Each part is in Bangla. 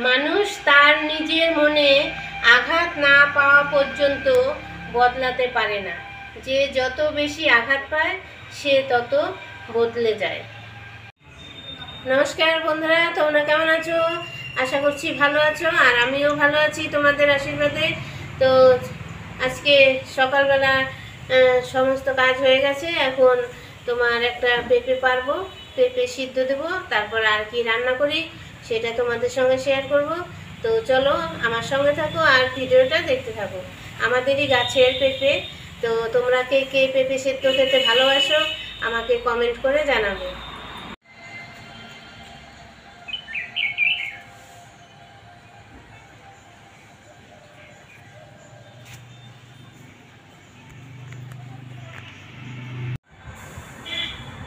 মানুষ তার নিজের মনে আঘাত না পাওয়া পর্যন্ত বদলাতে পারে না। যে যত বেশি আঘাত পায় সে তত বদলে যায়। নমস্কার বন্ধুরা, তোমরা কেমন আছো? আশা করছি ভালো আছো, আর আমিও ভালো আছি তোমাদের আশীর্বাদে। তো আজকে সকালবেলা সমস্ত কাজ হয়ে গেছে। এখন তোমার একটা পেঁপে পারবো, পেঁপে সিদ্ধ দেবো, তারপর আর কি রান্না করি সেটা তোমাদের সঙ্গে শেয়ার করব। তো চলো আমার সঙ্গে থাকো আর ভিডিওটা দেখতে থাকো। আমাদেরই গাছের পেঁপে। তো তোমরা কে কে পেঁপে সিদ্ধ খেতে ভালোবাসো আমাকে কমেন্ট করে জানাবে।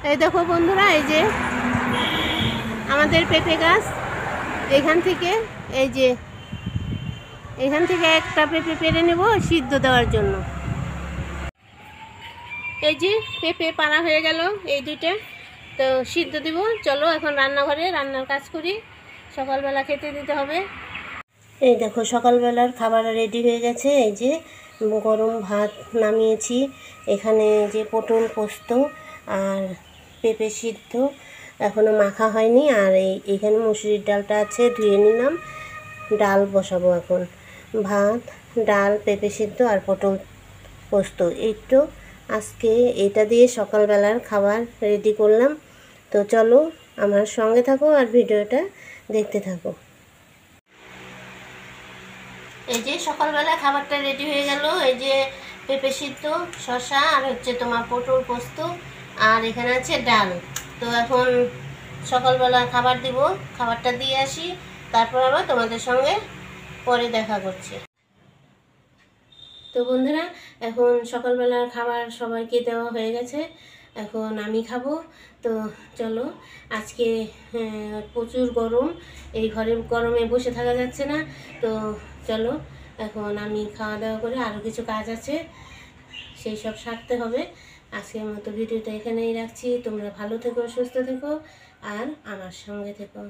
এই দেখো বন্ধুরা, এই যে আমাদের পেঁপে গাছ। এখান থেকে একটা পেঁপে পেরে নেব সিদ্ধ দেওয়ার জন্য। এই যে পেঁপে পাড়া হয়ে গেল, এই দুইটা তো সিদ্ধ দিব। চলো এখন রান্নাঘরে রান্নার কাজ করি, সকালবেলা খেতে দিতে হবে। এই দেখো সকালবেলার খাবার রেডি হয়ে গেছে। এই যে গরম ভাত নামিয়েছি, এখানে যে পটল পোস্ত আর পেঁপে সিদ্ধ এখনও মাখা হয়নি, আর এইখানে মুসুরির ডালটা আছে, ধুয়ে নিলাম। ডাল বসাবো এখন। ভাত, ডাল, পেঁপে সিদ্ধ আর পটল পোস্ত, এই তো আজকে এটা দিয়ে সকালবেলার খাবার রেডি করলাম। তো চলো আমার সঙ্গে থাকো আর ভিডিওটা দেখতে থাকো। এই যে সকালবেলা খাবারটা রেডি হয়ে গেল। এই যে পেঁপে সিদ্ধ, শসা আর হচ্ছে তোমার পটল পোস্ত, আর এখানে আছে ডাল। তো এখন সকালবেলা খাবার দিব, খাবারটা দিয়ে আসি, তারপর আবার তোমাদের সঙ্গে পরে দেখা করছি। তো বন্ধুরা, এখন সকালবেলার খাবার সবাইকে দেওয়া হয়ে গেছে, এখন আমি খাবো। তো চলো, আজকে প্রচুর গরম, এই ঘরে গরমে বসে থাকা যাচ্ছে না। তো চলো এখন আমি খাওয়া দাওয়া করে আরও কিছু কাজ আছে সেই সব সারতে হবে। আজকের মতো ভিডিওটা এখানেই রাখছি। তোমরা ভালো থেকো, সুস্থ থেকো আর আমার সঙ্গে থেকো।